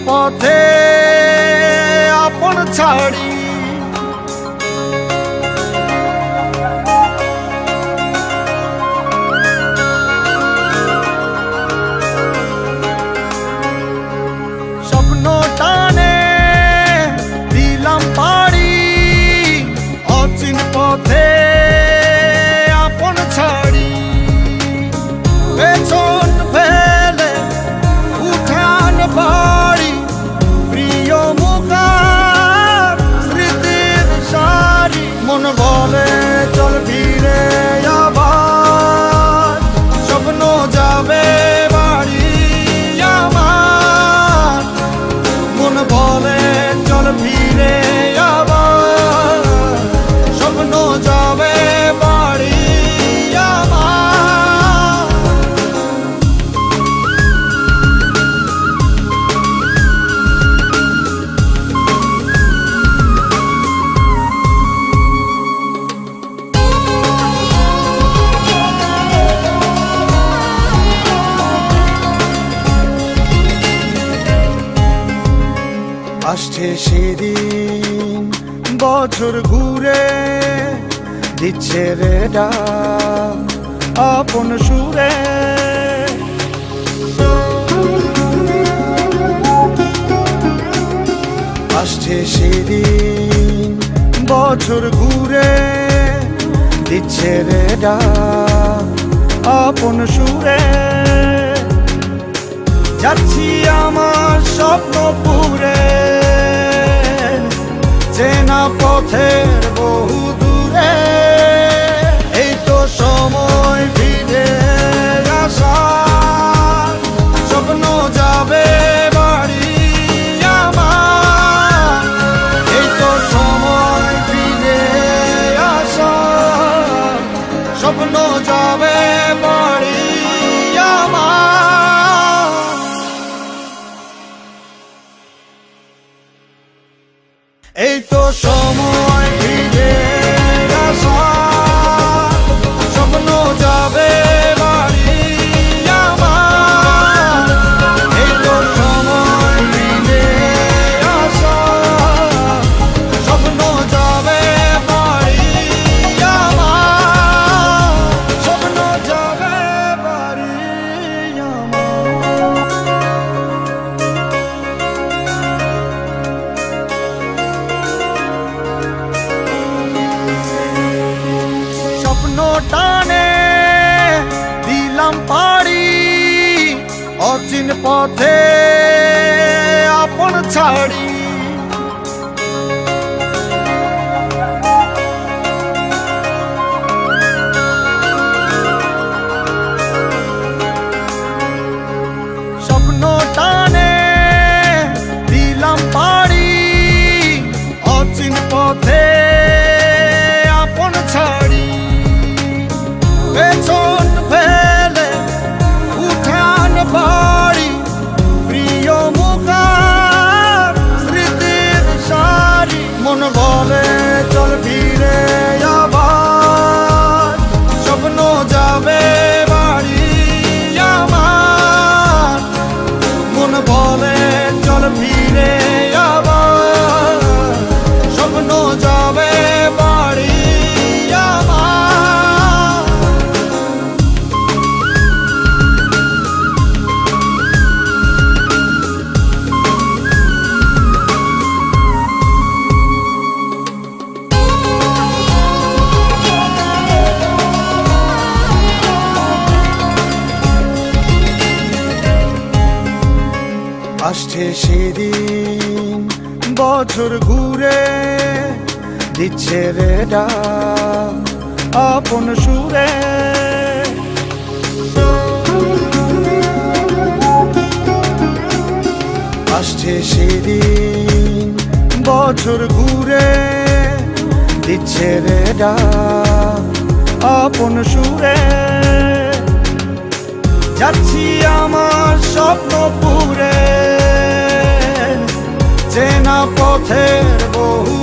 পথে আপন ছাড়ি স্বপ্ন টানে দিলাম পাড়ি অচিন পথে আপন ছাড়ি পেছন ফেলে উঠান বাড়ি প্রিয় মুখার স্মৃতির সারি মন বলে চল ফিরে আবার স্বপ্ন যাবে বাড়ি আমার মন বলে চল ফিরে আবার স্বপ্ন যাবে বাড়ি আমার আসছে সেদিন বছর ঘুরে দিচ্ছে রে ডাক আপন সুরে আসছে সেদিন বছর ঘুরে দিচ্ছে রে ডাক আপন সুরে যাচ্ছি আমার স্বপ্ন পুরে চেনা পথের বহু দূরে এই তো সময় ফিরে আসার স্বপ্ন যাবে বাড়ি আমার এই তো সময় ফিরে আসার স্বপ্ন যাবে বাড়ি আমার এই তো সময় ফিরে আসার স্বপ্ন যাবে বাড়ি আমার এই তো সময় ফিরে আসার স্বপ্ন যাবে বাড়ি আমার স্বপ্ন যাবে বাড়ি আমার স্বপ্ন টানে দিলাম পাড়ি অচিন পথে আপন ছাড়ি স্বপ্ন টানে দিলাম পাড়ি অচিন পথে আপন ছাড়ি পেছন ফেলে উঠান বাড়ি প্রিয় মুখার স্মৃতির সারি মন বলে চল ফিরে আবার স্বপ্ন যাবে বাড়ি আমার মন বলে চল ফিরে আবার স্বপ্ন যাবে বাড়ি আমার আসছে সেদিন বছর ঘুরে দিচ্ছে রে ডাক আপন সুরে আসছে সেদিন বছর ঘুরে দিচ্ছে রে ডাক আপন সুরে যাচ্ছি আমার স্বপ্ন পুরে চেনা পথের বহু